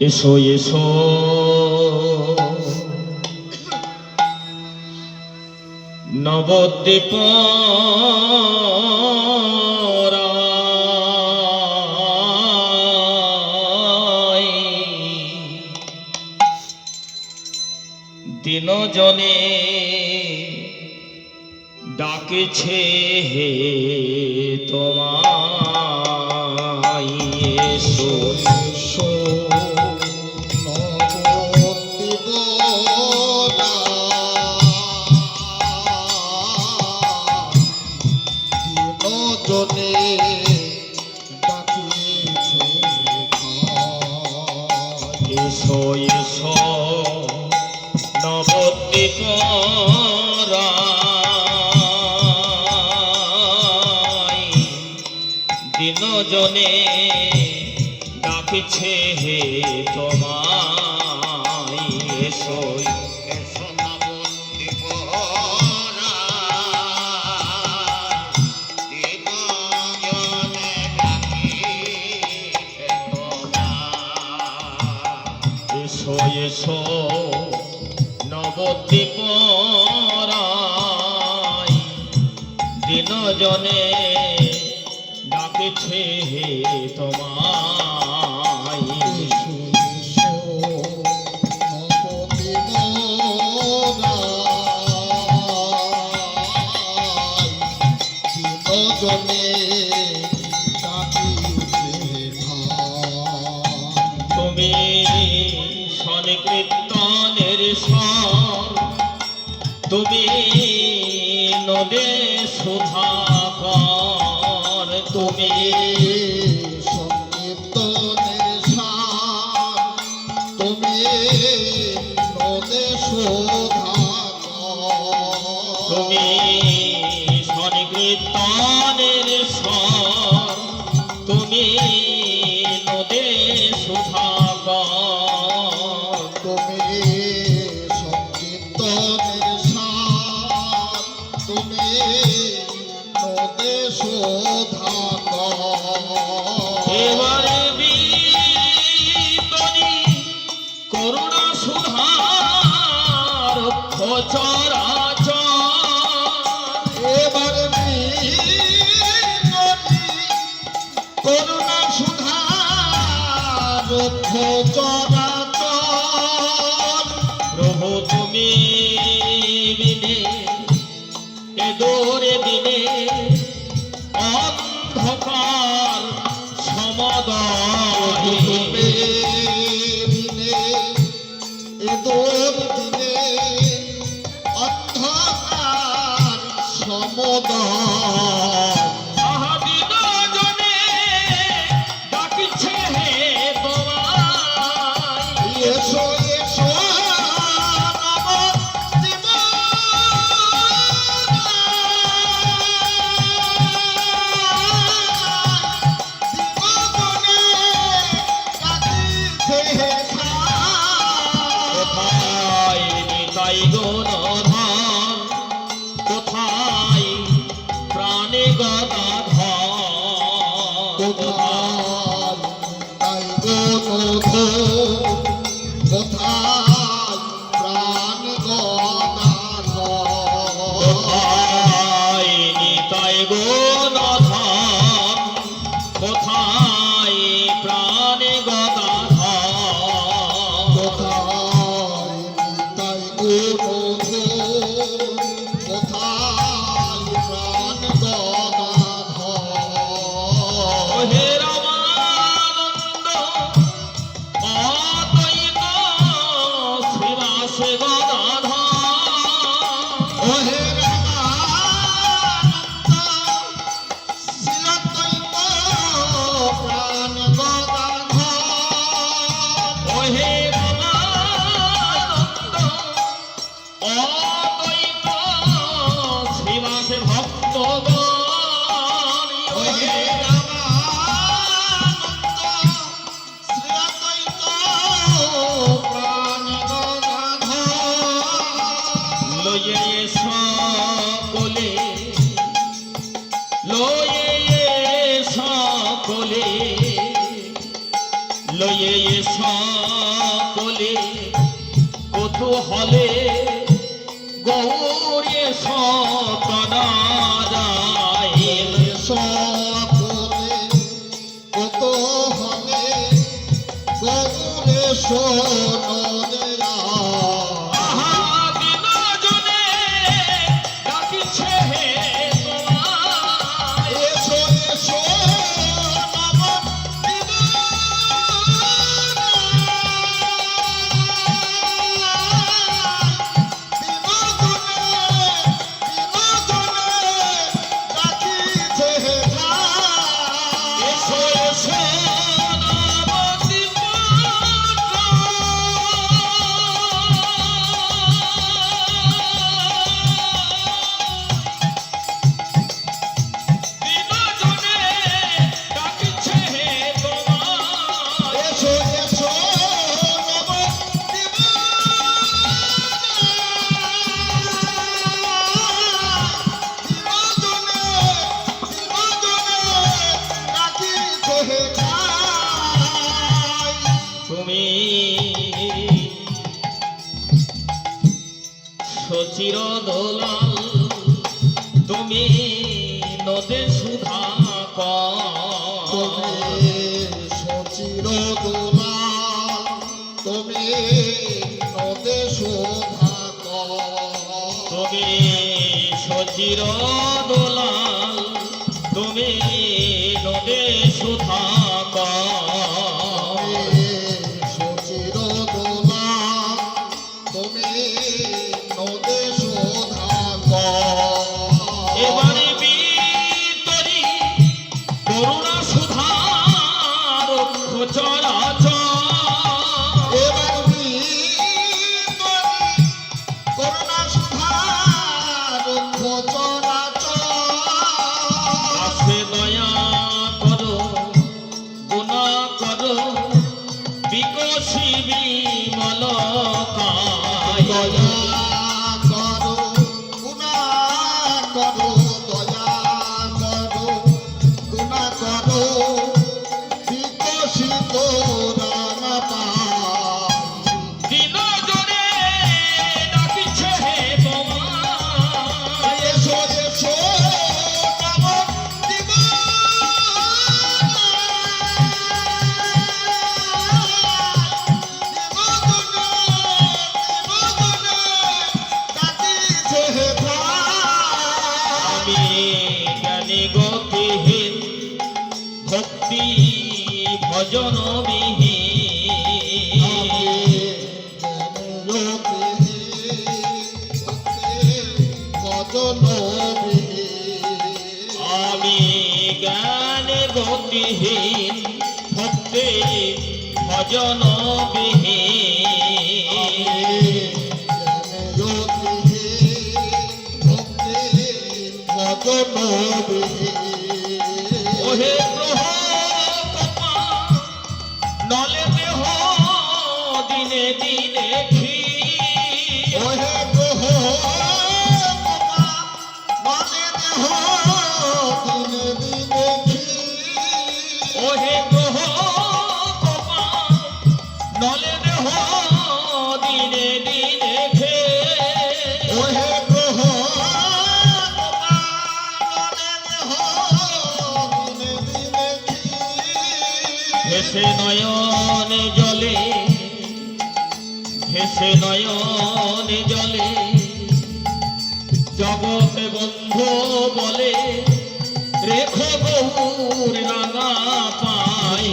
এসো এসো নবদ্বীপ দিন জনে ডাকেছে হে তোমায় এসো এসো এসো এসো নবদ্বীপ দিন জনে ডাকছে হে তোমায় এসো এসো নবদ্বীপ দিন জনে ডাকছে তোমায় এসো এসো নবদ্বীপ দিন জনে ডাকেছে হে তোমায় তুমি সংকীর্তনের স্বর তুমি নদে সুধাকর তুমি সংকীর্তনের স্বর তুমি নদে সুধাকর তুমি সংকীর্তনের স্বর তুমি নদে সুধাকর তুমি সংকীর্তনের স্বর তুমি নদে সুধাকর এবারে বিতরি করুণা সুধার চরাচর এবার করুণা সুধার চরাচর প্রভু তুমি বিনে এ দূরে দিনে অন্ধকার সমদয় এদোর দিনে অন্ধকার সমদয় আহাদিন জনে ডাকছে হে তোমায় এসো এসো নবদ্বীপ কোথায় নিতাই গুণধর কোথায় প্রাণে গদাধর কোথায় প্রাণ গদাধর কোথায় নিতাই গুণধর কোথায় প্রাণে গদাধর কোথায় নিতাই কোথায় প্রাণ গদাধর হে রামানন্দ অদ্বৈত শ্রীবাস গদাধর ওহে রামানন্দ শ্রীদ্বৈত প্রাণ গদাধর ওহে রামানন্দ অদ্বৈত শ্রীবাস ভক্তগণ ওহে রামানন্দ শ্রীদ্বৈত প্রাণ গদাধর লয়ে সকলে লয়ে লয়ে সকলে কৌতূহলে গৌরে সতনা যায় সকলে কত হলে গৌরে সোনদেরা আহা দিন জনে ডাকিছে হে তোমায় এসো এসো নব এসো এসো নবদ্বীপ দিন জনে ডাকিছে হে তোমায় এসো এসো নব তুমি সচির দোলাল তুমি নদে সুধা সচির দোলা তুমি নদে শোভা তুমি সচির দোলাল তুমি নদে সুধা সচির দোলা তুমি নদে শোধা এবারে বিতরি করুণা সুধা রক্ষ চরাচর এবার করুণা সুধা রক্ষ চরাচর আসে দয়া করো গুণা করো বিকশি বিমল কায় দয়া করো গুণা করো দয়া করো গুণা করো বিকশিত রানা দিন জনে ডাকিছে হে তোমায় এসো এসো নব দিব আমি জ্ঞানী গতিহীন ভক্তি ভজন আমি জ্ঞান গতিহীন ভক্তি ভজন ওহে গ্রহ কপা নলে দেহ দিনে দিনে খি ওহে গ্রহ মানে দেহ দিনে দিনে ওহে গ্রহ কপা নলে দেহ দিনে দিনে খে ওহে গ্রহ মানে দেহ দিনে দিনে ভেসে নয়নে জলে ভেসে নয়নে জলে জগতে বন্ধু বলে রেখো গৌর রাঙা পাই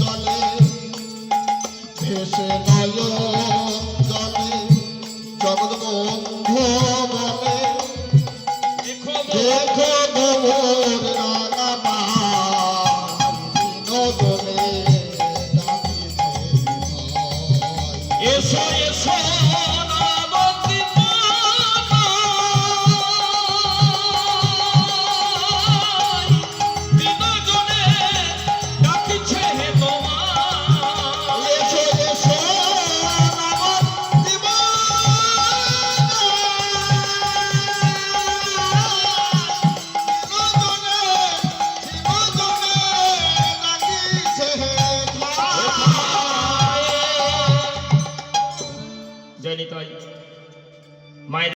জলে ভেসে নয় জলে জগৎ বন্ধু বলে রেখো দেখো গোবর রাঙা বিনোদনে ডাকিছে এসো এসো নবদ্বীপ দিন জনে ডাকিছে হে তোমায় এসো এসো নবদ্বীপ বিনোদনে জয় নিতাই। মায়ের